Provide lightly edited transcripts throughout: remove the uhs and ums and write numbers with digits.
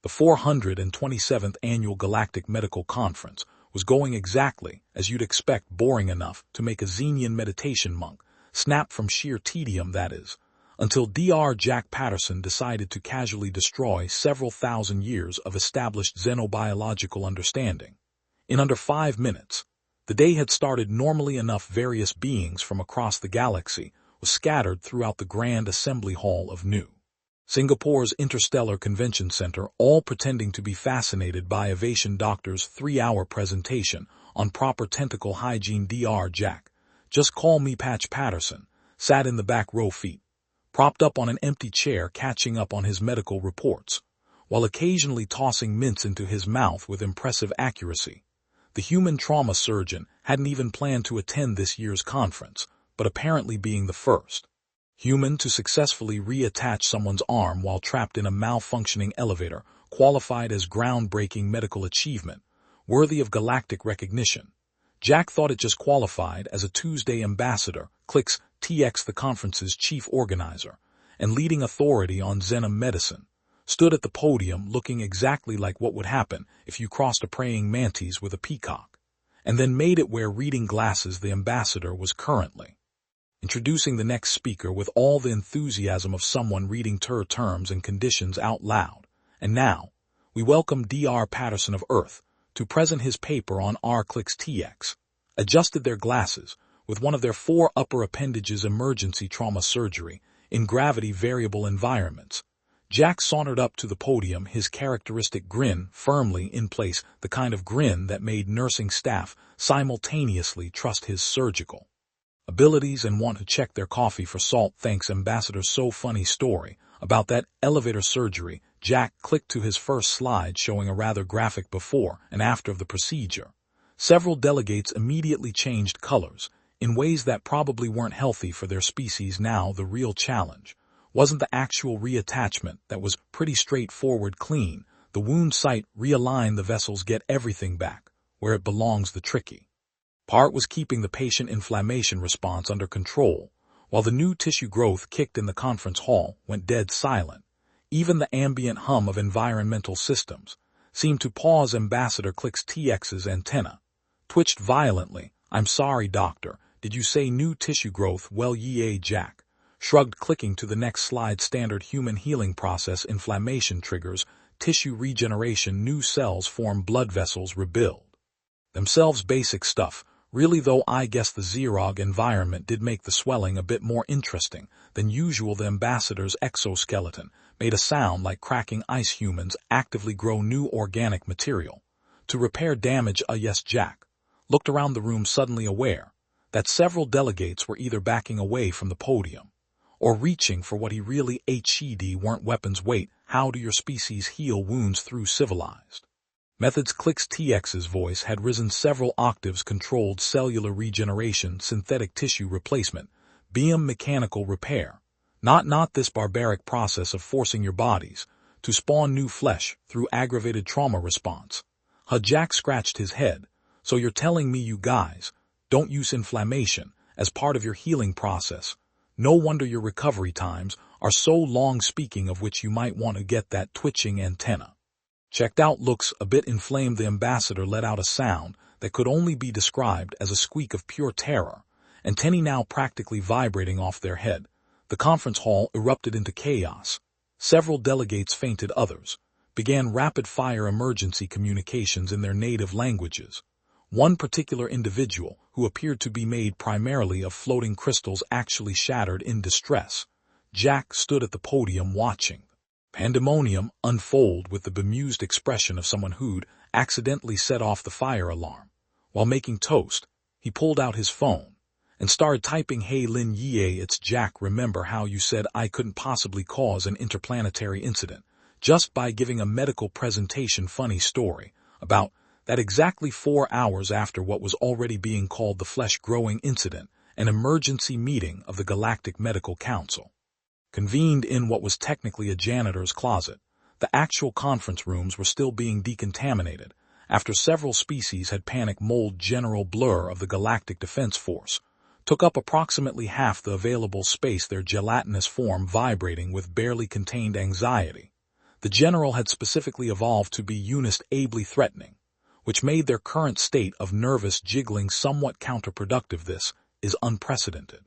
The 427th Annual Galactic Medical Conference was going exactly as you'd expect, boring enough to make a Xenian meditation monk snap from sheer tedium, that is, until Dr. Jack Patterson decided to casually destroy several thousand years of established xenobiological understanding. In under 5 minutes, the day had started normally enough. Various beings from across the galaxy were scattered throughout the Grand Assembly Hall of New Singapore's Interstellar Convention Center, all pretending to be fascinated by Avation Doctor's 3-hour presentation on proper tentacle hygiene. Dr. Jack, just call me Patch Patterson, sat in the back row, feet propped up on an empty chair, catching up on his medical reports, while occasionally tossing mints into his mouth with impressive accuracy. The human trauma surgeon hadn't even planned to attend this year's conference, but apparently being the first human to successfully reattach someone's arm while trapped in a malfunctioning elevator qualified as groundbreaking medical achievement, worthy of galactic recognition. Jack thought it just qualified as a Tuesday ambassador, Clicks TX, the conference's chief organizer and leading authority on Xenom medicine, stood at the podium looking exactly like what would happen if you crossed a praying mantis with a peacock, and then made it wear reading glasses. The ambassador was currently introducing the next speaker with all the enthusiasm of someone reading terms and conditions out loud. And now, we welcome Dr. Patterson of Earth to present his paper on R. Clicks TX. Adjusted their glasses with one of their 4 upper appendages, emergency trauma surgery in gravity variable environments. Jack sauntered up to the podium, his characteristic grin firmly in place, the kind of grin that made nursing staff simultaneously trust his surgical abilities and want to check their coffee for salt. Thanks, Ambassador. So funny story about that elevator surgery. Jack clicked to his first slide showing a rather graphic before and after of the procedure. Several delegates immediately changed colors in ways that probably weren't healthy for their species. Now the real challenge wasn't the actual reattachment. That was pretty straightforward, clean the wound site, realign the vessels, get everything back where it belongs. The tricky part was keeping the patient inflammation response under control while the new tissue growth kicked in. The conference hall went dead silent. Even the ambient hum of environmental systems seemed to pause. Ambassador Clicks TX's antenna twitched violently. I'm sorry, doctor, did you say new tissue growth? Well, yeah. Jack shrugged, clicking to the next slide. Standard human healing process. Inflammation triggers tissue regeneration, new cells form, blood vessels rebuild themselves. Basic stuff, really, though I guess the Xerog environment did make the swelling a bit more interesting than usual. The ambassador's exoskeleton made a sound like cracking ice. Humans actively grow new organic material to repair damage. Yes. Jack looked around the room, suddenly aware that several delegates were either backing away from the podium or reaching for what he really weren't weapons. Wait, how do your species heal wounds? Through civilized methods. Clicks TX's voice had risen several octaves. Controlled cellular regeneration, synthetic tissue replacement, biomechanical repair. Not this barbaric process of forcing your bodies to spawn new flesh through aggravated trauma response. Jack scratched his head. So you're telling me you guys don't use inflammation as part of your healing process? No wonder your recovery times are so long. Speaking of which, you might want to get that twitching antenna checked out. Looks a bit inflamed. The ambassador let out a sound that could only be described as a squeak of pure terror, antennae now practically vibrating off their head. The conference hall erupted into chaos. Several delegates fainted. Others began rapid-fire emergency communications in their native languages. One particular individual, who appeared to be made primarily of floating crystals, actually shattered in distress. Jack stood at the podium watching pandemonium unfold with the bemused expression of someone who'd accidentally set off the fire alarm. While making toast, he pulled out his phone and started typing. Hey Lin Ye, it's Jack. Remember how you said I couldn't possibly cause an interplanetary incident just by giving a medical presentation? Funny story about that. Exactly 4 hours after what was already being called the flesh-growing incident, an emergency meeting of the Galactic Medical Council convened in what was technically a janitor's closet. The actual conference rooms were still being decontaminated after several species had panic mold. General Blur of the Galactic Defense Force took up approximately half the available space, their gelatinous form vibrating with barely contained anxiety. The general had specifically evolved to be Eunice ably threatening, which made their current state of nervous jiggling somewhat counterproductive. This is unprecedented.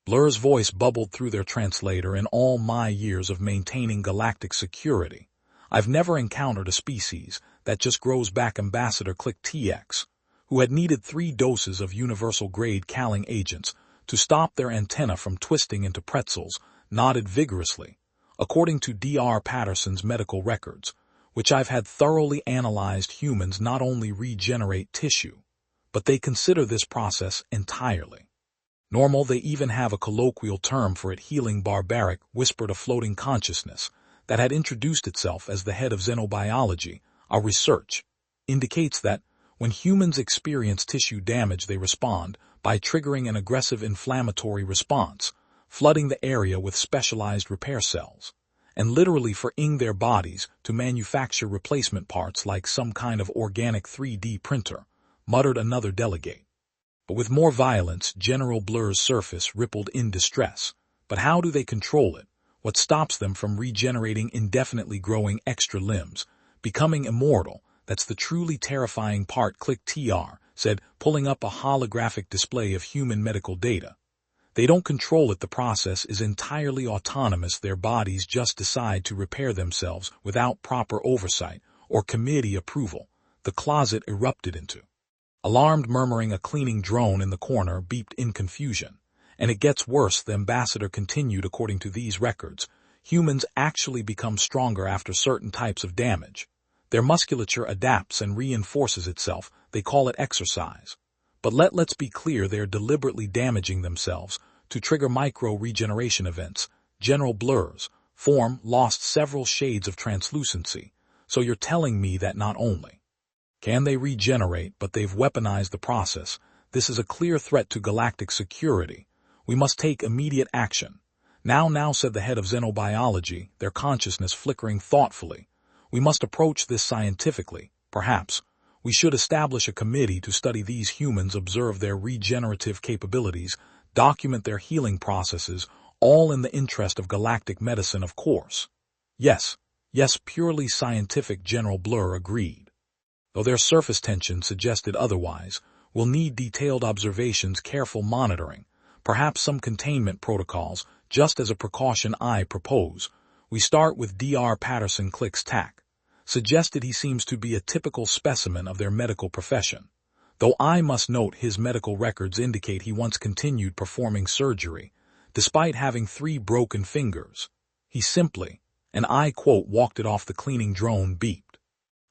Blur's voice bubbled through their translator. In all my years of maintaining galactic security, I've never encountered a species that just grows back. Ambassador Click TX, who had needed 3 doses of universal-grade Calling agents to stop their antenna from twisting into pretzels, nodded vigorously. According to Dr. Patterson's medical records, which I've had thoroughly analyzed, humans not only regenerate tissue, but they consider this process entirely normal. They even have a colloquial term for it. Healing. Barbaric whispered a floating consciousness that had introduced itself as the head of xenobiology. Our research indicates that when humans experience tissue damage, they respond by triggering an aggressive inflammatory response, flooding the area with specialized repair cells, and literally freeing their bodies to manufacture replacement parts like some kind of organic 3D printer, muttered another delegate. But with more violence. General Blur's surface rippled in distress. But how do they control it? What stops them from regenerating indefinitely, growing extra limbs, becoming immortal? That's the truly terrifying part, Click TR said, pulling up a holographic display of human medical data. They don't control it. The process is entirely autonomous. Their bodies just decide to repair themselves without proper oversight or committee approval. The closet erupted into alarmed murmuring. A cleaning drone in the corner beeped in confusion. And it gets worse, the ambassador continued. According to these records, humans actually become stronger after certain types of damage. Their musculature adapts and reinforces itself. They call it exercise. But let's be clear, they're deliberately damaging themselves to trigger micro-regeneration events. General Blur's form lost several shades of translucency. So you're telling me that not only can they regenerate, but they've weaponized the process? This is a clear threat to galactic security. We must take immediate action. Now, said the head of xenobiology, their consciousness flickering thoughtfully. We must approach this scientifically. Perhaps we should establish a committee to study these humans, observe their regenerative capabilities, document their healing processes, all in the interest of galactic medicine, of course. Yes, purely scientific, General Blur agreed. Though their surface tension suggested otherwise, we'll need detailed observations, careful monitoring, perhaps some containment protocols, just as a precaution. I propose we start with Dr. Patterson. Click's tack suggested. He seems to be a typical specimen of their medical profession, though I must note his medical records indicate he once continued performing surgery, despite having 3 broken fingers. He simply, and I quote, walked it off. The cleaning drone beeped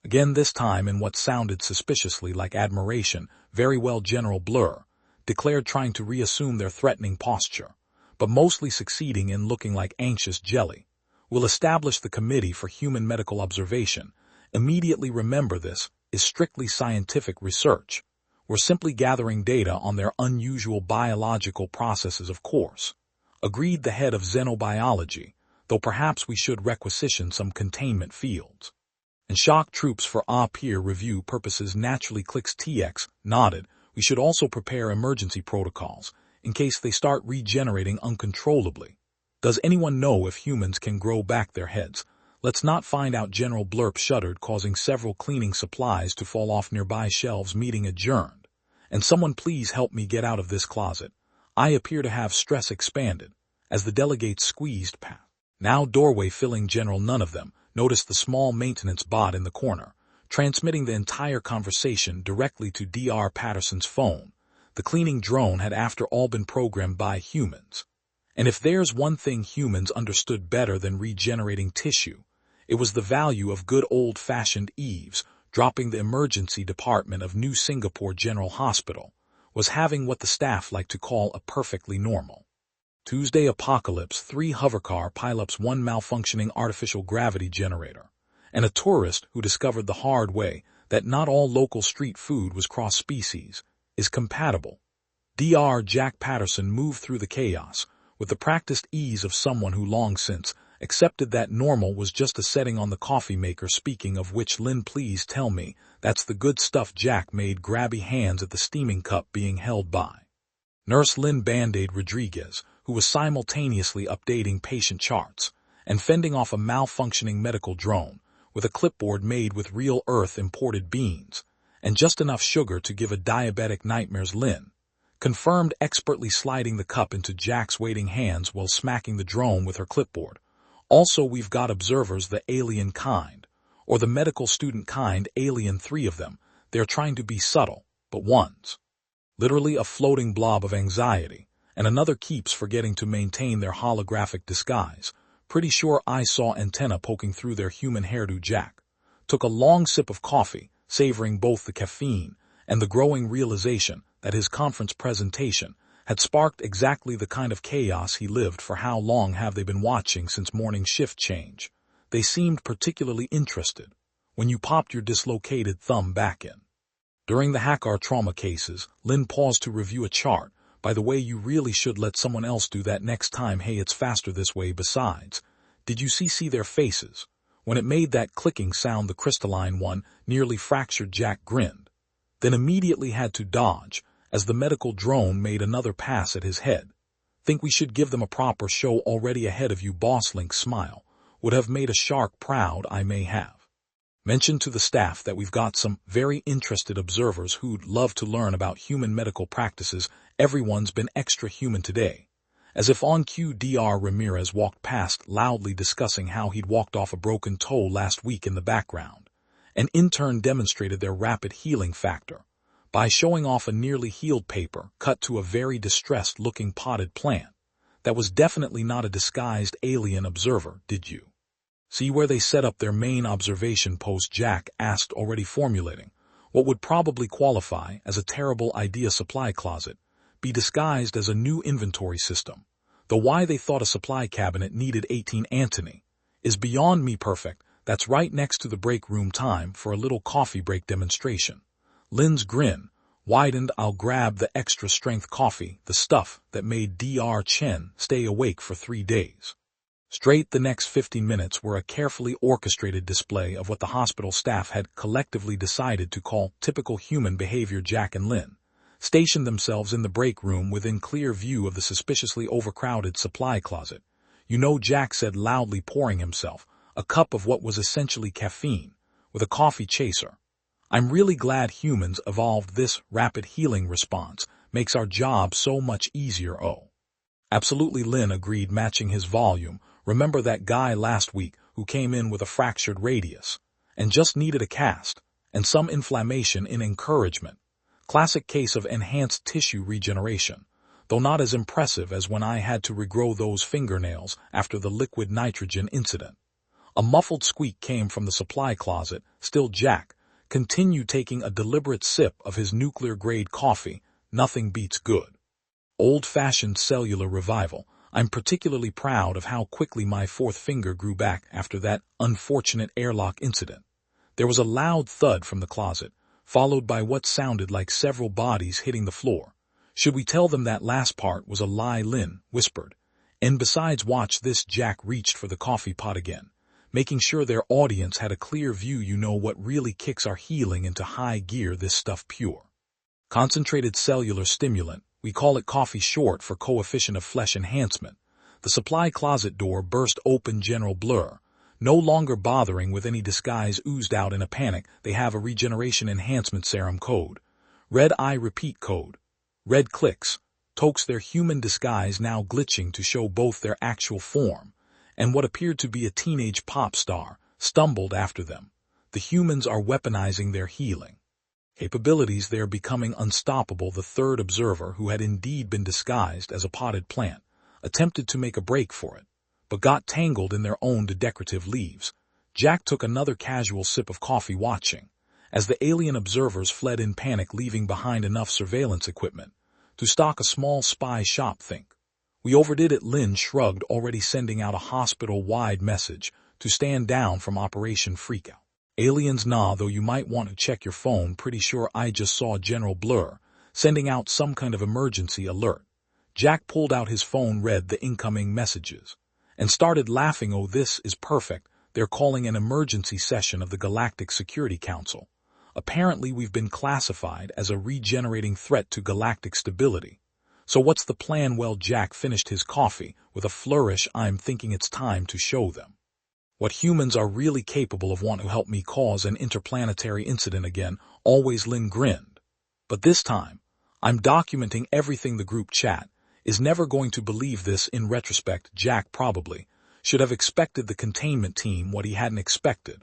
again, this time in what sounded suspiciously like admiration. Very well, General Blur declared, trying to reassume their threatening posture, but mostly succeeding in looking like anxious jelly. We'll establish the Committee for Human Medical Observation. Immediately. Remember, this is strictly scientific research. We're simply gathering data on their unusual biological processes, of course. Agreed the head of xenobiology, though perhaps we should requisition some containment fields and shock troops for peer review purposes. Naturally. Clicks TX nodded. We should also prepare emergency protocols in case they start regenerating uncontrollably. Does anyone know if humans can grow back their heads? Let's not find out. General Blurp shuddered, causing several cleaning supplies to fall off nearby shelves. Meeting adjourned. And someone please help me get out of this closet. I appear to have stress expanded. As the delegates squeezed past now doorway filling General, none of them noticed the small maintenance bot in the corner, transmitting the entire conversation directly to Dr. Patterson's phone. The cleaning drone had after all been programmed by humans. And if there's one thing humans understood better than regenerating tissue, it was the value of good old-fashioned eaves. Dropping the emergency department of New Singapore General Hospital was having what the staff like to call a perfectly normal Tuesday. Apocalypse. 3 hovercar pileups, 1 malfunctioning artificial gravity generator, and a tourist who discovered the hard way that not all local street food was cross-species is compatible. Dr. Jack Patterson moved through the chaos with the practiced ease of someone who long since accepted that normal was just a setting on the coffee maker. Speaking of which, Lynn, please tell me that's the good stuff. Jack made grabby hands at the steaming cup being held by Nurse Lynn Band-Aid Rodriguez, who was simultaneously updating patient charts and fending off a malfunctioning medical drone with a clipboard made with real Earth imported beans and just enough sugar to give a diabetic nightmares. Lynn confirmed, expertly sliding the cup into Jack's waiting hands while smacking the drone with her clipboard. Also, we've got observers, the alien kind, or the medical student kind, alien, 3 of them. They're trying to be subtle, but one's literally a floating blob of anxiety, and another keeps forgetting to maintain their holographic disguise. Pretty sure I saw antenna poking through their human hairdo. Jack took a long sip of coffee, savoring both the caffeine and the growing realization that his conference presentation had sparked exactly the kind of chaos he lived for. How long have they been watching since morning shift change? They seemed particularly interested when you popped your dislocated thumb back in. During the Hackar trauma cases, Lynn paused to review a chart. By the way, you really should let someone else do that next time. Hey, it's faster this way. Besides, did you see their faces? When it made that clicking sound, the crystalline one nearly fractured. Jack grinned, then immediately had to dodge as the medical drone made another pass at his head. Think we should give them a proper show already ahead of you, boss. Link's smile would have made a shark proud. I may have mentioned to the staff that we've got some very interested observers who'd love to learn about human medical practices. Everyone's been extra human today. As if on cue, Dr. Ramirez walked past, loudly discussing how he'd walked off a broken toe last week. In the background, an intern demonstrated their rapid healing factor by showing off a nearly healed paper cut to a very distressed-looking potted plant. That was definitely not a disguised alien observer. Did you see where they set up their main observation post? Jack asked, already formulating what would probably qualify as a terrible idea. Supply closet be disguised as a new inventory system. Though why they thought a supply cabinet needed 18 Antony is beyond me. Perfect. That's right next to the break room. Time for a little coffee break demonstration. Lynn's grin widened. I'll grab the extra strength coffee, the stuff that made Dr. Chen stay awake for 3 days straight. The next 15 minutes were a carefully orchestrated display of what the hospital staff had collectively decided to call typical human behavior. Jack and Lynn stationed themselves in the break room within clear view of the suspiciously overcrowded supply closet. You know, Jack said loudly, pouring himself a cup of what was essentially caffeine with a coffee chaser. I'm really glad humans evolved this rapid healing response. Makes our job so much easier. Oh, absolutely, Lynn agreed, matching his volume. Remember that guy last week who came in with a fractured radius and just needed a cast and some inflammation in encouragement? Classic case of enhanced tissue regeneration, though not as impressive as when I had to regrow those fingernails after the liquid nitrogen incident. A muffled squeak came from the supply closet. Still, Jack continued taking a deliberate sip of his nuclear-grade coffee. Nothing beats good old-fashioned cellular revival. I'm particularly proud of how quickly my 4th finger grew back after that unfortunate airlock incident. There was a loud thud from the closet, followed by what sounded like several bodies hitting the floor. Should we tell them that last part was a lie? Lynn whispered. And besides, watch this. Jack reached for the coffee pot again, making sure their audience had a clear view. You know what really kicks our healing into high gear? This stuff, pure concentrated cellular stimulant. We call it coffee, short for coefficient of flesh enhancement. The supply closet door burst open. General Blur, no longer bothering with any disguise, oozed out in a panic. They have a regeneration enhancement serum code. Red eye repeat code. Red clicks. Tokes, their human disguise now glitching to show both their actual form and what appeared to be a teenage pop star, stumbled after them. The humans are weaponizing their healing capabilities. They're becoming unstoppable. The 3rd observer, who had indeed been disguised as a potted plant, attempted to make a break for it, but got tangled in their own decorative leaves. Jack took another casual sip of coffee, watching as the alien observers fled in panic, leaving behind enough surveillance equipment to stock a small spy shop. Think we overdid it? Lynn shrugged, already sending out a hospital-wide message to stand down from Operation Freakout. Aliens, nah, though you might want to check your phone. Pretty sure I just saw General Blur sending out some kind of emergency alert. Jack pulled out his phone, read the incoming messages, and started laughing. Oh, this is perfect. They're calling an emergency session of the Galactic Security Council. Apparently we've been classified as a regenerating threat to galactic stability. So what's the plan? Well, Jack finished his coffee with a flourish. I'm thinking it's time to show them what humans are really capable of. Want to help me cause an interplanetary incident again? Always, Lynn grinned. But this time, I'm documenting everything. The group chat is never going to believe this. In retrospect, Jack probably should have expected the containment team. What he hadn't expected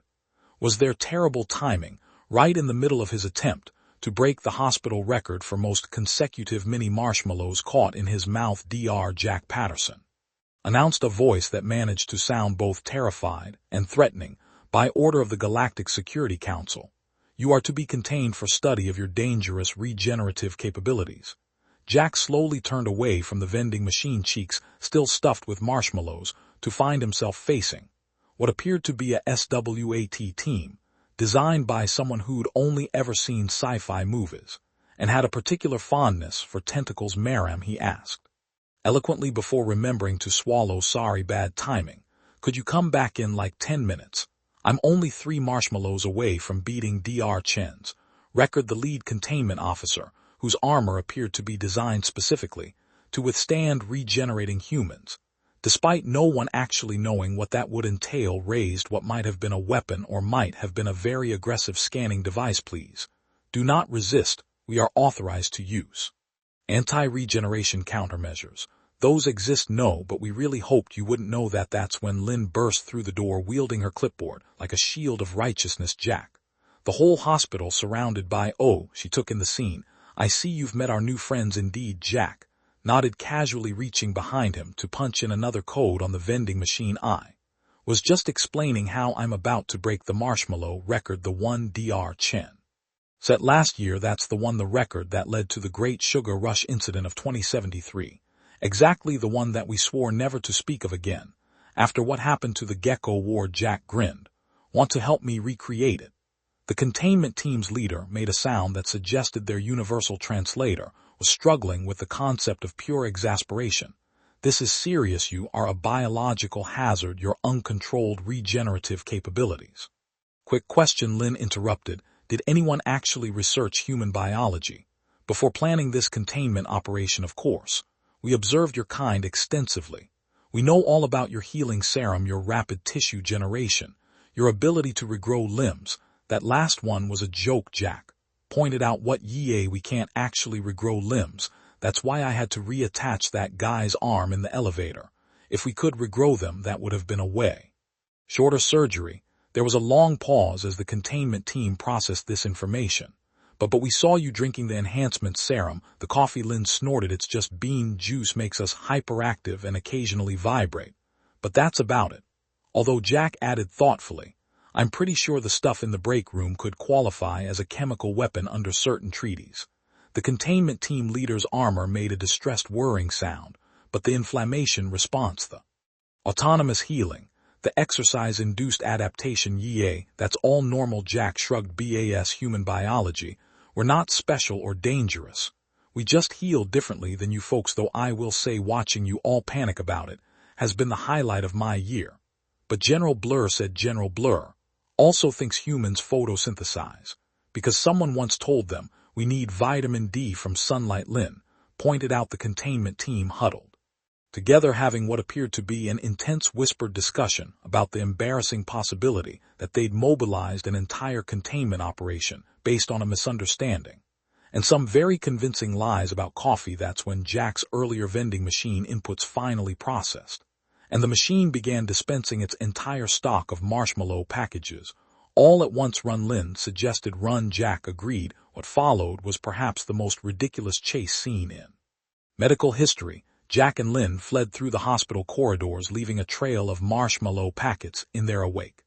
was their terrible timing right in the middle of his attempt to break the hospital record for most consecutive mini marshmallows caught in his mouth. Dr. Jack Patterson announced, a voice that managed to sound both terrified and threatening. By order of the Galactic Security Council, you are to be contained for study of your dangerous regenerative capabilities. Jack slowly turned away from the vending machine, cheeks still stuffed with marshmallows, to find himself facing what appeared to be a SWAT team designed by someone who'd only ever seen sci-fi movies and had a particular fondness for tentacles. Maram, he asked eloquently before remembering to swallow. Sorry, bad timing. Could you come back in like 10 minutes? I'm only 3 marshmallows away from beating Dr. Chen's record. The lead containment officer, whose armor appeared to be designed specifically to withstand regenerating humans, despite no one actually knowing what that would entail, raised what might have been a weapon or might have been a very aggressive scanning device. Please do not resist. We are authorized to use anti-regeneration countermeasures. Those exist. No, but we really hoped you wouldn't know that. That's when Lynn burst through the door, wielding her clipboard like a shield of righteousness. Jack, the whole hospital surrounded by, oh, she took in the scene. I see you've met our new friends. Indeed, Jack nodded casually, reaching behind him to punch in another code on the vending machine. I was just explaining how I'm about to break the marshmallow record, the one Dr. Chen set last year. That's the one, the record that led to the Great Sugar Rush incident of 2073. Exactly the one that we swore never to speak of again. After what happened to the Gecko Ward, Jack grinned. Want to help me recreate it? The containment team's leader made a sound that suggested their universal translator was struggling with the concept of pure exasperation. This is serious. You are a biological hazard, your uncontrolled regenerative capabilities. Quick question, Lynn interrupted. Did anyone actually research human biology before planning this containment operation? Of course. We observed your kind extensively. We know all about your healing serum, your rapid tissue generation, your ability to regrow limbs. That last one was a joke, Jack pointed out. What? Yeah, we can't actually regrow limbs. That's why I had to reattach that guy's arm in the elevator. If we could regrow them, that would have been a way shorter surgery. There was a long pause as the containment team processed this information. But we saw you drinking the enhancement serum, the coffee. Lynn snorted. It's just bean juice, makes us hyperactive and occasionally vibrate. But that's about it. Although, Jack added thoughtfully, I'm pretty sure the stuff in the break room could qualify as a chemical weapon under certain treaties. The containment team leader's armor made a distressed whirring sound, but the inflammation response, the autonomous healing, the exercise-induced adaptation, yeah, that's all normal. Jack shrugged. BAS, human biology, we're not special or dangerous. We just heal differently than you folks, though I will say watching you all panic about it has been the highlight of my year. But General Blur said General Blur also thinks humans photosynthesize because someone once told them we need vitamin D from sunlight. Lynn pointed out. The containment team huddled together, having what appeared to be an intense whispered discussion about the embarrassing possibility that they'd mobilized an entire containment operation based on a misunderstanding and some very convincing lies about coffee. That's when Jack's earlier vending machine inputs finally processed, and the machine began dispensing its entire stock of marshmallow packages. All at once. Run, Lynn suggested. Run, Jack agreed. What followed was perhaps the most ridiculous chase scene in medical history. Jack and Lynn fled through the hospital corridors, leaving a trail of marshmallow packets in their wake.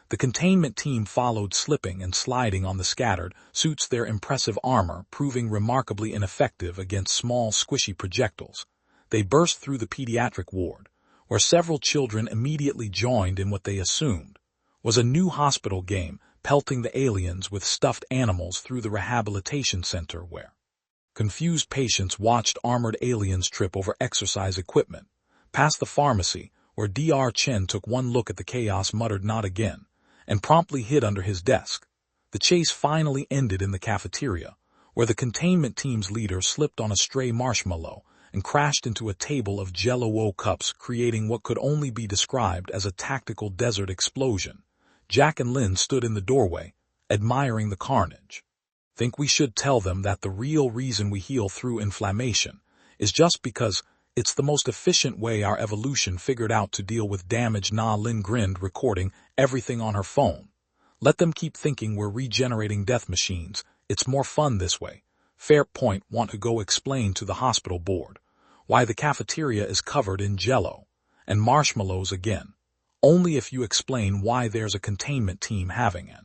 The containment team followed, slipping and sliding on the scattered suits, their impressive armor proving remarkably ineffective against small, squishy projectiles. They burst through the pediatric ward, where several children immediately joined in what they assumed was a new hospital game, pelting the aliens with stuffed animals through the rehabilitation center, where confused patients watched armored aliens trip over exercise equipment, past the pharmacy, where Dr. Chen took one look at the chaos, muttered not again, and promptly hid under his desk. The chase finally ended in the cafeteria, where the containment team's leader slipped on a stray marshmallow and crashed into a table of Jell-O cups, creating what could only be described as a tactical desert explosion. Jack and Lynn stood in the doorway, admiring the carnage. Think we should tell them that the real reason we heal through inflammation is just because it's the most efficient way our evolution figured out to deal with damage? Lynn grinned, recording everything on her phone. Let them keep thinking we're regenerating death machines. It's more fun this way. Fair point. Want to go explain to the hospital board why the cafeteria is covered in Jell-O and marshmallows again? Only if you explain why there's a containment team having an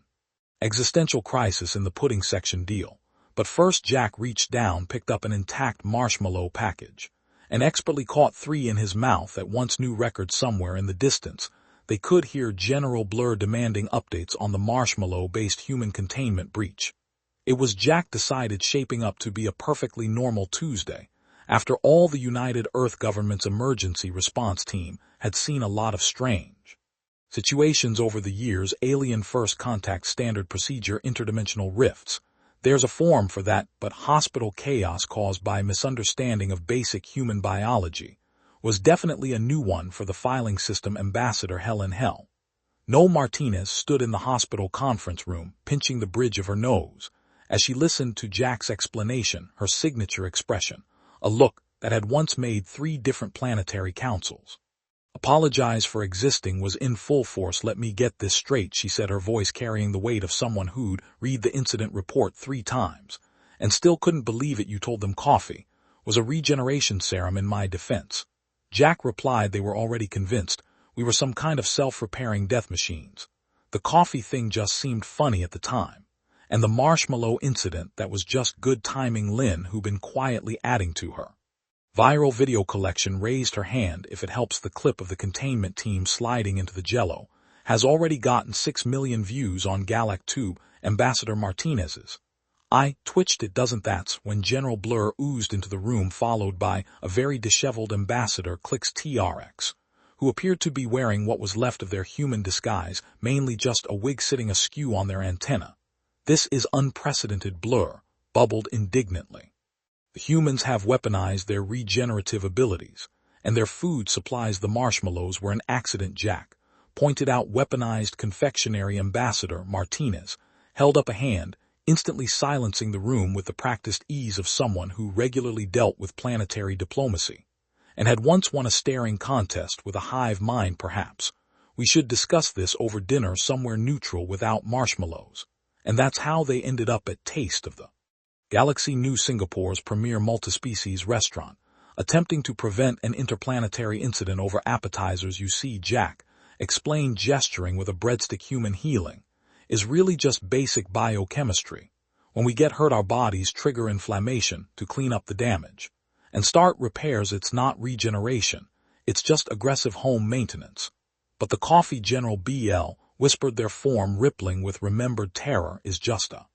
existential crisis in the pudding section deal. But first Jack reached down, picked up an intact marshmallow package, and expertly caught 3 in his mouth at once. New record somewhere in the distance. They could hear General Blur demanding updates on the marshmallow-based human containment breach. It was, Jack decided, shaping up to be a perfectly normal Tuesday. After all, the United Earth government's emergency response team had seen a lot of strange situations over the years. Alien first contact, standard procedure, interdimensional rifts. There's a form for that, but hospital chaos caused by misunderstanding of basic human biology was definitely a new one for the filing system ambassador. Helen Hell No Martinez stood in the hospital conference room, pinching the bridge of her nose as she listened to Jack's explanation, her signature expression, a look that had once made 3 different planetary councils apologize for existing, was in full force. Let me get this straight, she said, her voice carrying the weight of someone who'd read the incident report 3 times and still couldn't believe it. You told them coffee was a regeneration serum in my defense. Jack replied they were already convinced we were some kind of self-repairing death machines. The coffee thing just seemed funny at the time, and the marshmallow incident, that was just good timing. Lynn, who'd been quietly adding to her viral video collection, raised her hand. If it helps, the clip of the containment team sliding into the Jell-O has already gotten 6 million views on GalacTube. Ambassador Martinez's eye twitched. It doesn't. That's when General Blur oozed into the room, followed by a very disheveled Ambassador Clicks TRX, who appeared to be wearing what was left of their human disguise, mainly just a wig sitting askew on their antenna. This is unprecedented, Blur bubbled indignantly. The humans have weaponized their regenerative abilities, and their food supplies. The marshmallows were an accident, Jack pointed out. Weaponized confectionery. Ambassador Martinez held up a hand, instantly silencing the room with the practiced ease of someone who regularly dealt with planetary diplomacy and had once won a staring contest with a hive mind. Perhaps we should discuss this over dinner somewhere neutral without marshmallows. And that's how they ended up at Taste of the Galaxy, New Singapore's premier multispecies restaurant, attempting to prevent an interplanetary incident over appetizers. You see, Jack explained, gesturing with a breadstick, human healing is really just basic biochemistry. When we get hurt, our bodies trigger inflammation to clean up the damage and start repairs. It's not regeneration, it's just aggressive home maintenance. But the coffee, General BL whispered, their form rippling with remembered terror, is just a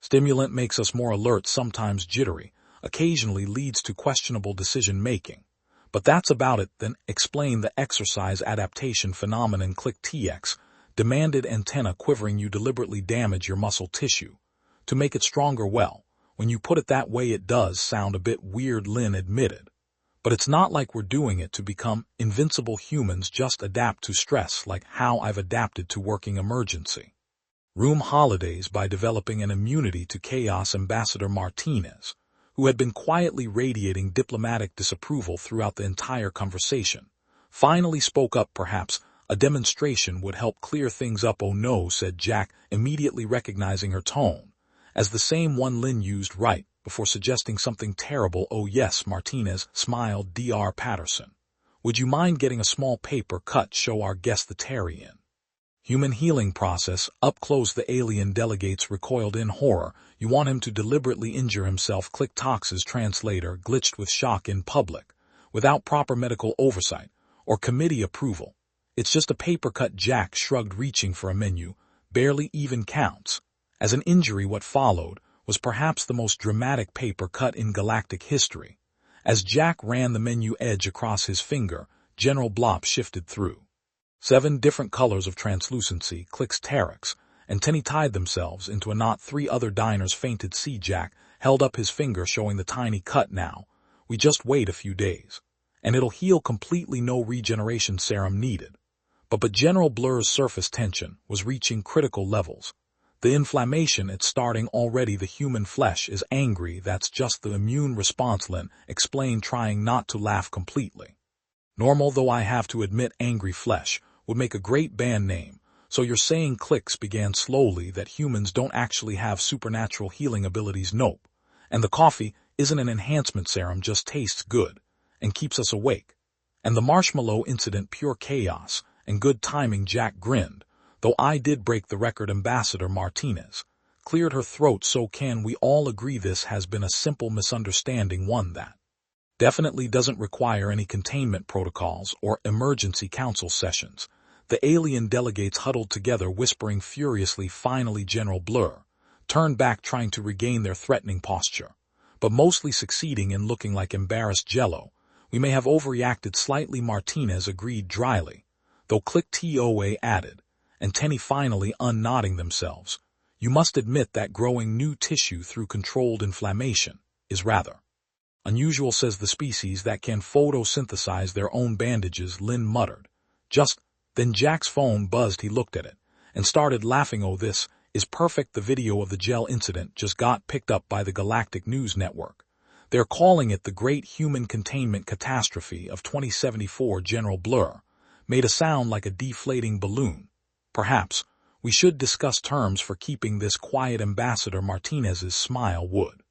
stimulant, makes us more alert, sometimes jittery, occasionally leads to questionable decision-making. But that's about it. Then explain the exercise adaptation phenomenon. Click TX demanded, antenna quivering. You deliberately damage your muscle tissue to make it stronger. Well, when you put it that way, it does sound a bit weird, Lynn admitted. But it's not like we're doing it to become invincible. Humans just adapt to stress, like how I've adapted to working emergency room holidays by developing an immunity to chaos. Ambassador Martinez, who had been quietly radiating diplomatic disapproval throughout the entire conversation, finally spoke up. Perhaps a demonstration would help clear things up. Oh no, said Jack, immediately recognizing her tone as the same one Lynn used right before suggesting something terrible. Oh yes, Martinez smiled. Dr. Patterson, would you mind getting a small paper cut? Show our guest the Terrian human healing process up close. The alien delegates recoiled in horror. You want him to deliberately injure himself? Click Tox's translator glitched with shock. In public, without proper medical oversight or committee approval. It's just a paper cut, Jack shrugged, reaching for a menu. Barely even counts as an injury. What followed was perhaps the most dramatic paper cut in galactic history. As Jack ran the menu edge across his finger, General Blop shifted through 7 different colors of translucency. Clicks Terex and Tenny tied themselves into a knot. 3 other diners fainted. See, Jack held up his finger, showing the tiny cut. Now, We just wait a few days. And it'll heal completely, no regeneration serum needed. But General Blur's surface tension was reaching critical levels. The inflammation it's starting already. The human flesh is angry. That's just the immune response, Lin explained, trying not to laugh completely. Normal, though I have to admit angry flesh would make a great band name. So you're saying, Clicks began slowly, that humans don't actually have supernatural healing abilities? Nope. And the coffee isn't an enhancement serum, just tastes good and keeps us awake. And the marshmallow incident, pure chaos and good timing, Jack grinned. Though I did break the record. Ambassador Martinez cleared her throat. So can we all agree this has been a simple misunderstanding, one that definitely doesn't require any containment protocols or emergency council sessions. The alien delegates huddled together, whispering furiously. Finally, General Blur turned back, trying to regain their threatening posture, but mostly succeeding in looking like embarrassed jello. We may have overreacted slightly, Martinez agreed dryly, though Click Toa added, and Tenny finally unnodding themselves. You must admit that growing new tissue through controlled inflammation is rather unusual, says the species that can photosynthesize their own bandages, Lin muttered. Just then Jack's phone buzzed. He looked at it and started laughing. Oh, this is perfect. The video of the gel incident just got picked up by the Galactic News Network. They're calling it the Great Human Containment Catastrophe of 2074. General Blur made a sound like a deflating balloon. Perhaps we should discuss terms for keeping this quiet. Ambassador Martinez's smile would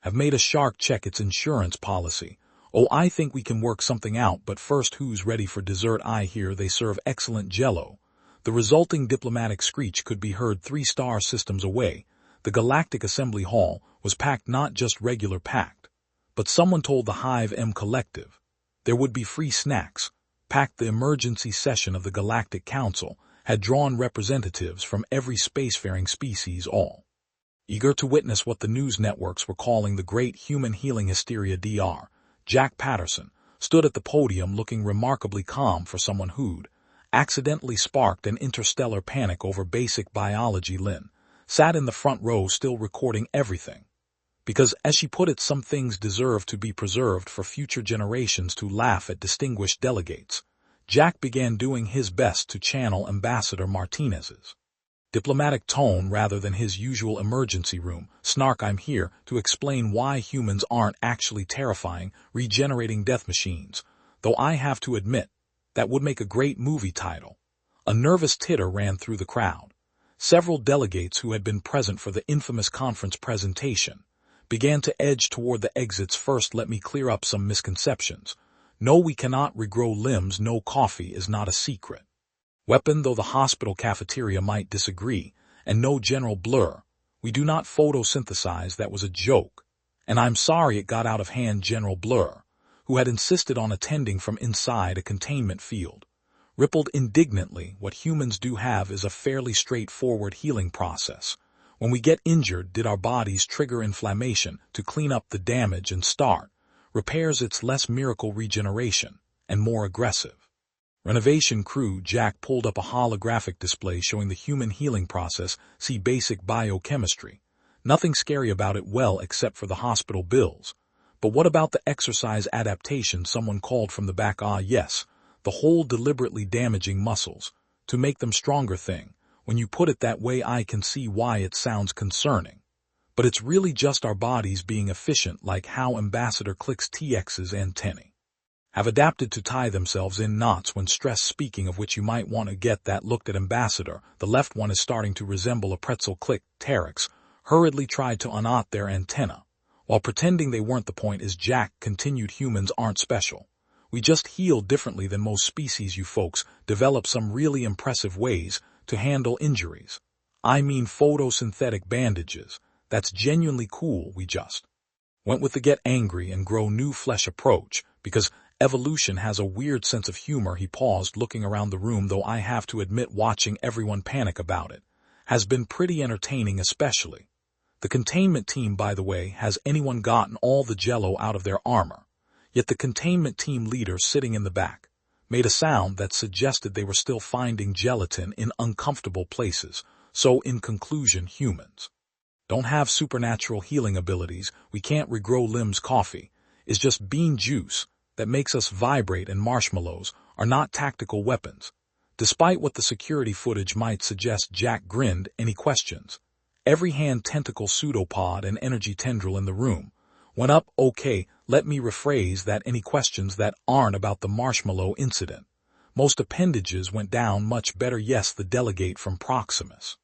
have made a shark check its insurance policy. Oh, I think we can work something out, but first, who's ready for dessert? I hear they serve excellent jello. The resulting diplomatic screech could be heard 3-star systems away. The Galactic Assembly Hall was packed, not just regular packed, but someone told the Hive M Collective there would be free snacks. Packed. The emergency session of the Galactic Council had drawn representatives from every spacefaring species, all eager to witness what the news networks were calling the Great Human Healing Hysteria. Dr. Jack Patterson stood at the podium, looking remarkably calm for someone who'd accidentally sparked an interstellar panic over basic biology. Lin sat in the front row, still recording everything, because, as she put it, some things deserve to be preserved for future generations. To laugh at distinguished delegates, Jack began doing his best to channel Ambassador Martinez's diplomatic tone rather than his usual emergency room snark. I'm here to explain why humans aren't actually terrifying, regenerating death machines, though I have to admit that would make a great movie title. A nervous titter ran through the crowd. Several delegates who had been present for the infamous conference presentation began to edge toward the exits. First, let me clear up some misconceptions. No, we cannot regrow limbs. No, coffee is not a secret weapon, though the hospital cafeteria might disagree. And no, General Blur, we do not photosynthesize. That was a joke, and I'm sorry it got out of hand. General Blur, who had insisted on attending from inside a containment field, rippled indignantly. What humans do have is a fairly straightforward healing process. When we get injured, did our bodies trigger inflammation to clean up the damage and start repairs? It's less miracle regeneration and more aggressive renovation. Crew Jack pulled up a holographic display showing the human healing process. See basic biochemistry. Nothing scary about it, well, except for the hospital bills. But what about the exercise adaptation? Someone called from the back. Ah, yes, the whole deliberately damaging muscles to make them stronger thing. When you put it that way, I can see why it sounds concerning. But it's really just our bodies being efficient, like how Ambassador Click's TX's antennae have adapted to tie themselves in knots when stressed. Speaking of which, you might want to get that looked at. Ambassador, the left one is starting to resemble a pretzel. Click Terex hurriedly tried to unknot their antenna, while pretending they weren't. The point is, Jack continued, humans aren't special. We just heal differently than most species. You folks develop some really impressive ways to handle injuries. I mean photosynthetic bandages. That's genuinely cool. We just went with the get angry and grow new flesh approach, because evolution has a weird sense of humor. He paused, looking around the room, though I have to admit watching everyone panic about it has been pretty entertaining, especially the containment team. By the way, has anyone gotten all the jello out of their armor? Yet the containment team leader, sitting in the back, made a sound that suggested they were still finding gelatin in uncomfortable places. So in conclusion, humans don't have supernatural healing abilities. We can't regrow limbs. Coffee is just bean juice that makes us vibrate, and marshmallows are not tactical weapons. Despite what the security footage might suggest, Jack grinned. Any questions? Every hand, tentacle, pseudopod, and energy tendril in the room went up. Okay, let me rephrase that. Any questions that aren't about the marshmallow incident? Most appendages went down. Much better. Yes, the delegate from Proximus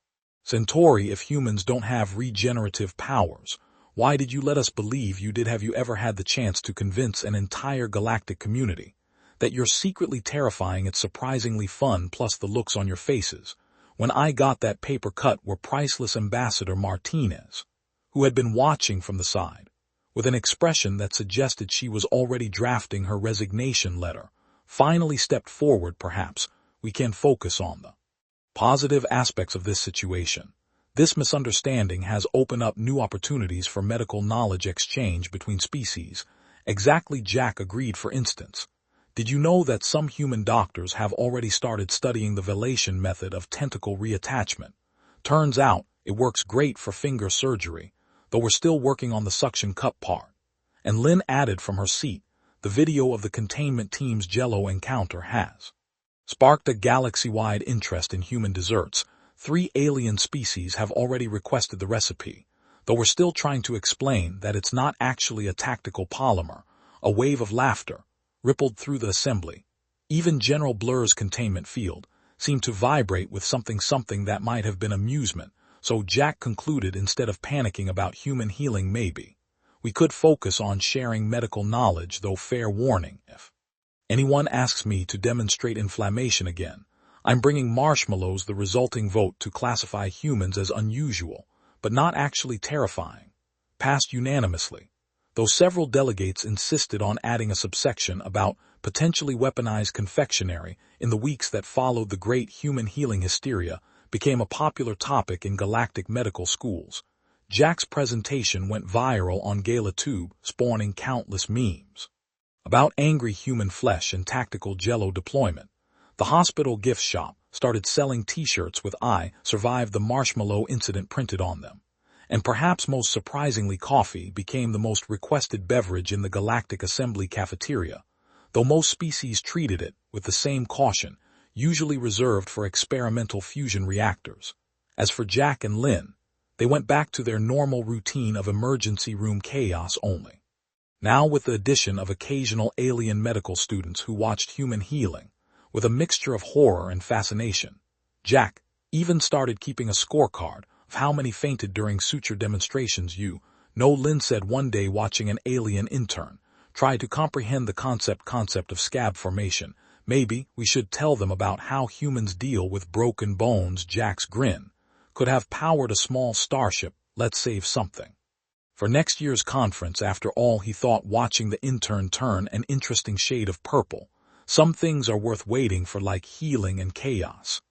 Centauri. If humans don't have regenerative powers, why did you let us believe you did? Have you ever had the chance to convince an entire galactic community that you're secretly terrifying? It's surprisingly fun, plus the looks on your faces when I got that paper cut were priceless. Ambassador Martinez, who had been watching from the side, with an expression that suggested she was already drafting her resignation letter, finally stepped forward. Perhaps we can focus on the positive aspects of this situation. This misunderstanding has opened up new opportunities for medical knowledge exchange between species. Exactly, Jack agreed. For instance, did you know that some human doctors have already started studying the velation method of tentacle reattachment? Turns out it works great for finger surgery, though we're still working on the suction cup part. And Lynn added from her seat, the video of the containment team's Jell-O encounter has sparked a galaxy-wide interest in human desserts. 3 alien species have already requested the recipe, though we're still trying to explain that it's not actually a tactical polymer. A wave of laughter rippled through the assembly. Even General Blur's containment field seemed to vibrate with something that might have been amusement. So Jack concluded, instead of panicking about human healing, maybe we could focus on sharing medical knowledge. Though fair warning, if anyone asks me to demonstrate inflammation again, I'm bringing marshmallows. The resulting vote to classify humans as unusual, but not actually terrifying, passed unanimously, though several delegates insisted on adding a subsection about potentially weaponized confectionery. In the weeks that followed, the great human healing hysteria became a popular topic in galactic medical schools. Jack's presentation went viral on GalaTube, spawning countless memes about angry human flesh and tactical Jell-O deployment. The hospital gift shop started selling t-shirts with "I survived the marshmallow incident" printed on them. And perhaps most surprisingly, coffee became the most requested beverage in the Galactic Assembly cafeteria, though most species treated it with the same caution, usually reserved for experimental fusion reactors. As for Jack and Lynn, they went back to their normal routine of emergency room chaos only. Now, with the addition of occasional alien medical students who watched human healing with a mixture of horror and fascination. Jack even started keeping a scorecard of how many fainted during suture demonstrations. You know, Lynn said one day, watching an alien intern try to comprehend the concept of scab formation. Maybe we should tell them about how humans deal with broken bones. Jack's grin could have powered a small starship. Let's save something for next year's conference. After all, he thought, watching the intern turn an interesting shade of purple. Some things are worth waiting for, like healing and chaos,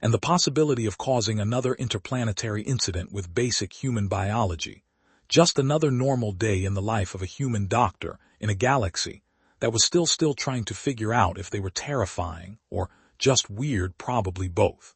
and the possibility of causing another interplanetary incident with basic human biology. Just another normal day in the life of a human doctor in a galaxy that was still trying to figure out if they were terrifying or just weird. Probably both.